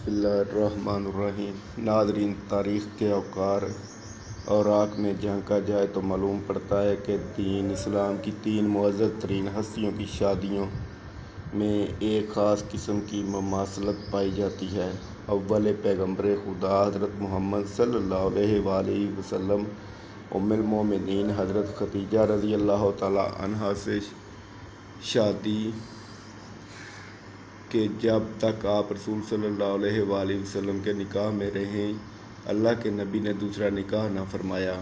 بسم اللہ الرحمن الرحیم۔ ناظرین، تاریخ کے اوراق میں جھانکا جائے تو معلوم پڑتا ہے کہ دین اسلام کی تین معزز ترین ہستیوں کی شادیوں میں ایک خاص قسم کی مماثلت پائی جاتی ہے۔ اول پیغمبر خدا حضرت محمد صلی اللہ علیہ وآلہ وسلم ام المومنین حضرت خدیجہ رضی اللہ تعالی عنہا سے شادی کہ جب تک آپ رسول صلی اللہ علیہ وآلہ وسلم کے نکاح میں رہیں اللہ کے نبی نے دوسرا نکاح نہ فرمایا۔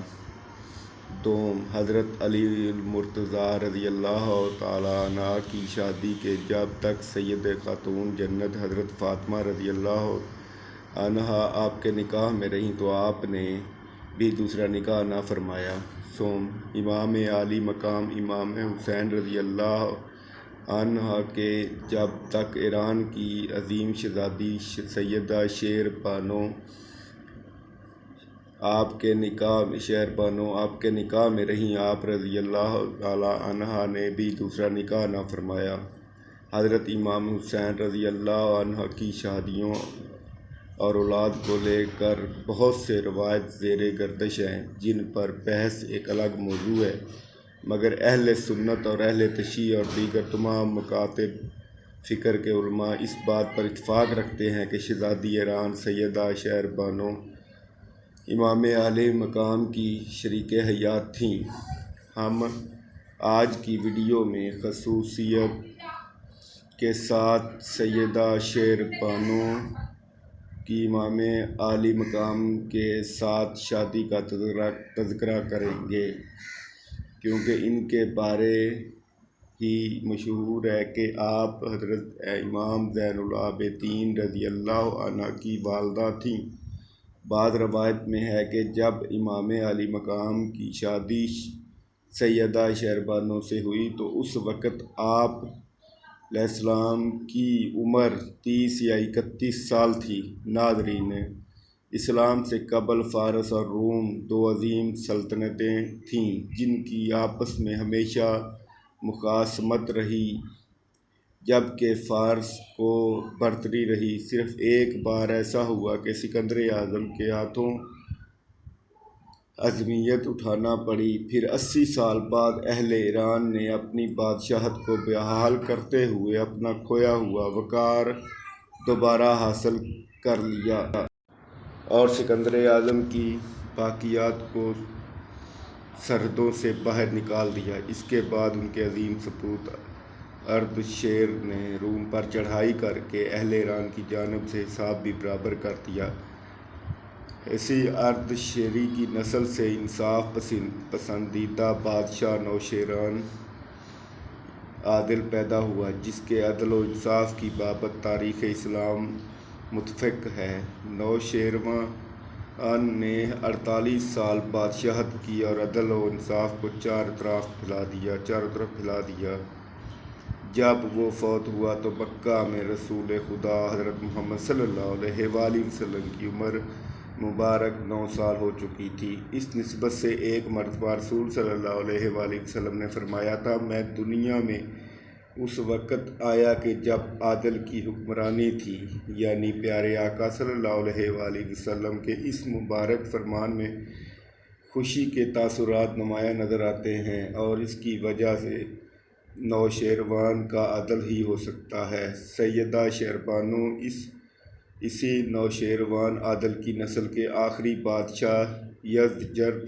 دوم، حضرت علی المرتضیٰ رضی اللہ تعالی عنہ کی شادی کہ جب تک سید خاتون جنت حضرت فاطمہ رضی اللہ عنہا آپ کے نکاح میں رہیں تو آپ نے بھی دوسرا نکاح نہ فرمایا۔ سوم، امام عالی مقام امام حسین رضی اللہ عنہ کہ جب تک ایران کی عظیم شہزادی سیدہ شیر بانو آپ کے نکاح میں رہیں آپ رضی اللہ تعالی عنہ نے بھی دوسرا نکاح نہ فرمایا۔ حضرت امام حسین رضی اللہ عنہ کی شادیوں اور اولاد کو لے کر بہت سے روایات زیر گردش ہیں جن پر بحث ایک الگ موضوع ہے، مگر اہل سنت اور اہل تشیع اور دیگر تمام مکاتب فکر کے علماء اس بات پر اتفاق رکھتے ہیں کہ شہزادی ایران سیدہ شیر بانو امام عالی مقام کی شریک حیات تھیں۔ ہم آج کی ویڈیو میں خصوصیت کے ساتھ سیدہ شیر بانو کی امام عالی مقام کے ساتھ شادی کا تذکرہ کریں گے، کیونکہ ان کے بارے ہی مشہور ہے کہ آپ حضرت امام زین العابدین رضی اللہ عنہ کی والدہ تھیں۔ بعض روایت میں ہے کہ جب امام عالی مقام کی شادی سیدہ شیر بانو سے ہوئی تو اس وقت آپ علیہ السلام کی عمر 30 یا 31 سال تھی۔ ناظرین، اسلام سے قبل فارس اور روم دو عظیم سلطنتیں تھیں جن کی آپس میں ہمیشہ مخاصمت رہی، جبکہ فارس کو برتری رہی۔ صرف ایک بار ایسا ہوا کہ سکندر اعظم کے ہاتھوں عظمیت اٹھانا پڑی، پھر 80 سال بعد اہل ایران نے اپنی بادشاہت کو بحال کرتے ہوئے اپنا کھویا ہوا وقار دوبارہ حاصل کر لیا اور سکندر اعظم کی باقیات کو سرحدوں سے باہر نکال دیا۔ اس کے بعد ان کے عظیم سپوت اردشیر نے روم پر چڑھائی کر کے اہل ایران کی جانب سے حساب بھی برابر کر دیا۔ اسی اردشیری کی نسل سے انصاف پسندیدہ بادشاہ نوشیروان عادل پیدا ہوا، جس کے عدل و انصاف کی بابت تاریخ اسلام متفق ہے۔ نوشیروان نے 48 سال بادشاہت کی اور عدل و انصاف کو چاروں طرف پھیلا دیا۔ جب وہ فوت ہوا تو مکہ میں رسول خدا حضرت محمد صلی اللہ علیہ وآلہ وسلم کی عمر مبارک 9 سال ہو چکی تھی۔ اس نسبت سے ایک مرتبہ رسول صلی اللہ علیہ وآلہ وسلم نے فرمایا تھا، میں دنیا میں اس وقت آیا کہ جب عادل کی حکمرانی تھی، یعنی پیارے آقا صلی اللہ علیہ وآلہ وسلم کے اس مبارک فرمان میں خوشی کے تاثرات نمایاں نظر آتے ہیں اور اس کی وجہ سے نوشیروان کا عدل ہی ہو سکتا ہے۔ سیدہ شیر بانو اسی نوشیروان عادل کی نسل کے آخری بادشاہ یزدجرد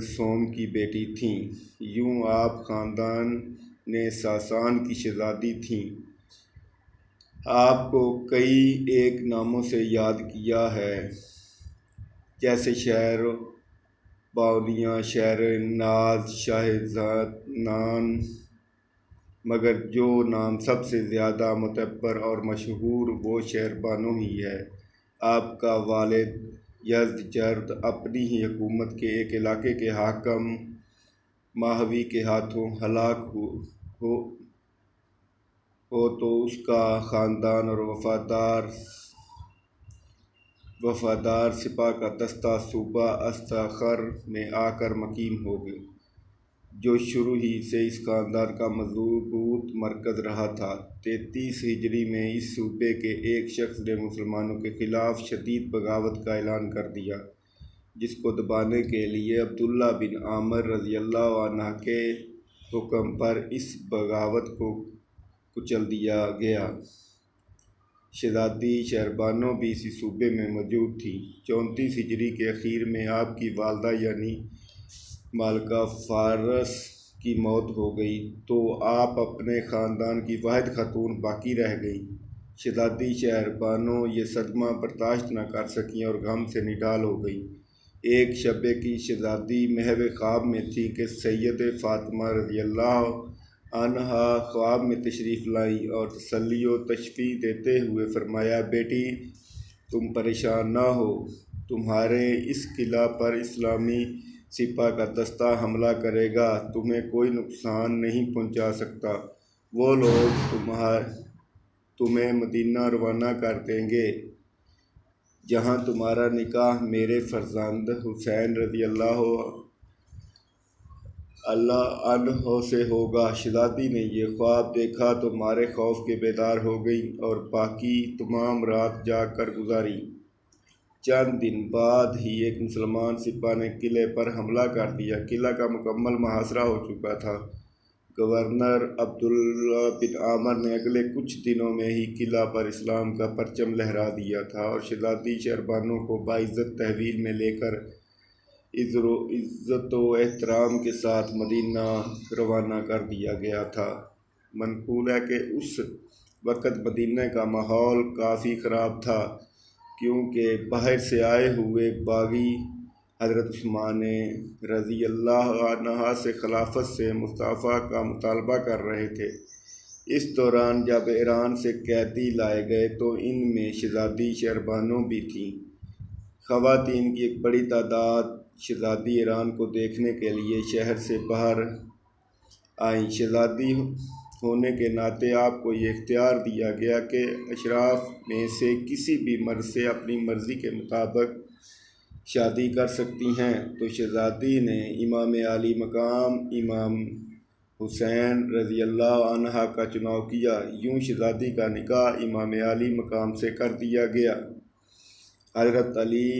سوم کی بیٹی تھیں۔ یوں آپ خاندان ساسان کی شہزادی تھیں۔ آپ کو کئی ایک ناموں سے یاد کیا ہے، جیسے شیر بانویہ، شیر ناز، شاہزادان، مگر جو نام سب سے زیادہ معتبر اور مشہور وہ شیر بانو ہی ہے۔ آپ کا والد یزدجرد اپنی ہی حکومت کے ایک علاقے کے حاکم ماہوی کے ہاتھوں ہلاک ہو تو اس کا خاندان اور وفادار سپاہ کا دستہ صوبہ استخر میں آ کر مقیم ہو گئے۔ جو شروع ہی سے اس خاندان کا مضبوط مرکز رہا تھا۔ 33 ہجری میں اس صوبے کے ایک شخص نے مسلمانوں کے خلاف شدید بغاوت کا اعلان کر دیا، جس کو دبانے کے لیے عبداللہ بن عامر رضی اللہ عنہ کے حکم پر اس بغاوت کو کچل دیا گیا۔ شہزادی شہربانو بھی اسی صوبے میں موجود تھی۔ 34 ہجری کے اخیر میں آپ کی والدہ یعنی ملکہ فارس کی موت ہو گئی تو آپ اپنے خاندان کی واحد خاتون باقی رہ گئیں۔ شہزادی شہربانو یہ صدمہ برداشت نہ کر سکیں اور غم سے نڈال ہو گئیں۔ ایک شب کی شہزادی محو خواب میں تھی کہ سید فاطمہ رضی اللہ عنہا خواب میں تشریف لائیں اور تسلی و تشفیع دیتے ہوئے فرمایا، بیٹی تم پریشان نہ ہو، تمہارے اس قلعہ پر اسلامی سپاہ کا دستہ حملہ کرے گا، تمہیں کوئی نقصان نہیں پہنچا سکتا، وہ لوگ تمہیں مدینہ روانہ کر دیں گے جہاں تمہارا نکاح میرے فرزند حسین رضی اللہ عنہ سے ہوگا۔ شہزادی نے یہ خواب دیکھا تو مارے خوف کے بیدار ہو گئیں اور باقی تمام رات جاگ کر گزاری۔ چند دن بعد ہی ایک مسلمان سپاہ نے قلعے پر حملہ کر دیا۔ قلعہ کا مکمل محاصرہ ہو چکا تھا۔ گورنر عبداللہ بن عامر نے اگلے کچھ دنوں میں ہی قلعہ پر اسلام کا پرچم لہرا دیا تھا اور شہزادی شہربانو کو باعزت تحویل میں لے کر عزت و احترام کے ساتھ مدینہ روانہ کر دیا گیا تھا۔ منقول ہے کہ اس وقت مدینہ کا ماحول کافی خراب تھا، کیونکہ باہر سے آئے ہوئے باغی حضرت عثمان رضی اللہ عنہ سے خلافت سے مستعفی کا مطالبہ کر رہے تھے۔ اس دوران جب ایران سے قیدی لائے گئے تو ان میں شہزادی شہربانو بھی تھیں۔ خواتین کی ایک بڑی تعداد شہزادی ایران کو دیکھنے کے لیے شہر سے باہر آئیں۔ شہزادی ہونے کے ناطے آپ کو یہ اختیار دیا گیا کہ اشراف میں سے کسی بھی مرد سے اپنی مرضی کے مطابق شادی کر سکتی ہیں، تو شہزادی نے امام عالی مقام امام حسین رضی اللہ عنہ کا چناؤ کیا۔ یوں شہزادی کا نکاح امام عالی مقام سے کر دیا گیا۔ حضرت علی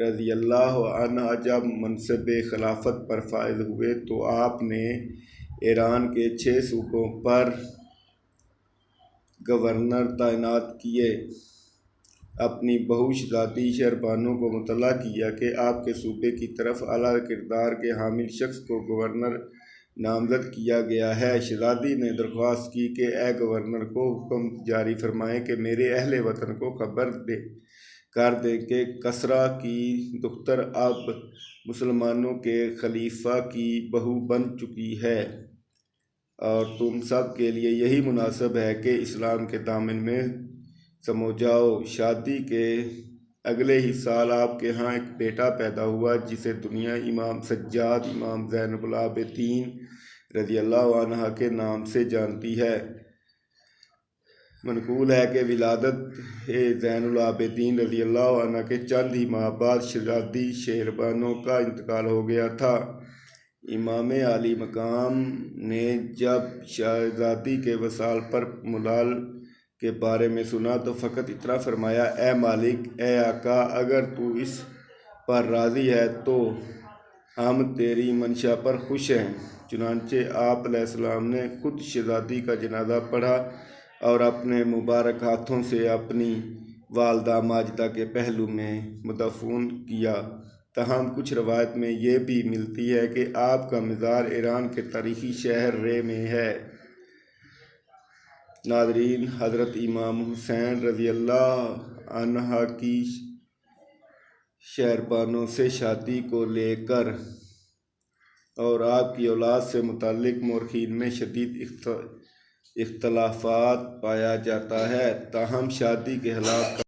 رضی اللہ عنہ جب منصب خلافت پر فائز ہوئے تو آپ نے ایران کے 6 صوبوں پر گورنر تعینات کیے۔ اپنی بہو شہزادی شہربانو کو مطلع کیا کہ آپ کے صوبے کی طرف اعلیٰ کردار کے حامل شخص کو گورنر نامزد کیا گیا ہے۔ شہزادی نے درخواست کی کہ اے گورنر کو حکم جاری فرمائیں کہ میرے اہل وطن کو خبر کر دیں کہ کسریٰ کی دختر اب مسلمانوں کے خلیفہ کی بہو بن چکی ہے اور تم سب کے لیے یہی مناسب ہے کہ اسلام کے دامن میں سمو جاؤ۔ شادی کے اگلے ہی سال آپ کے ہاں ایک بیٹا پیدا ہوا جسے دنیا امام سجاد امام زین العابدین رضی اللہ عنہ کے نام سے جانتی ہے۔ منقول ہے کہ ولادت زین العابدین رضی اللہ عنہ کے چند ہی ماہ بعد شہزادی شہربانو کا انتقال ہو گیا تھا۔ امام عالی مقام نے جب شہزادی کے وصال پر ملال کے بارے میں سنا تو فقط اتنا فرمایا، اے مالک، اے آقا، اگر تو اس پر راضی ہے تو ہم تیری منشا پر خوش ہیں۔ چنانچہ آپ علیہ السلام نے خود شہزادی کا جنازہ پڑھا اور اپنے مبارک ہاتھوں سے اپنی والدہ ماجدہ کے پہلو میں مدفون کیا۔ تاہم کچھ روایت میں یہ بھی ملتی ہے کہ آپ کا مزار ایران کے تاریخی شہر رے میں ہے۔ ناظرین، حضرت امام حسین رضی اللہ عنہ کی شہربانو سے شادی کو لے کر اور آپ کی اولاد سے متعلق مورخین میں شدید اختلافات پایا جاتا ہے۔ تاہم شادی کے حالات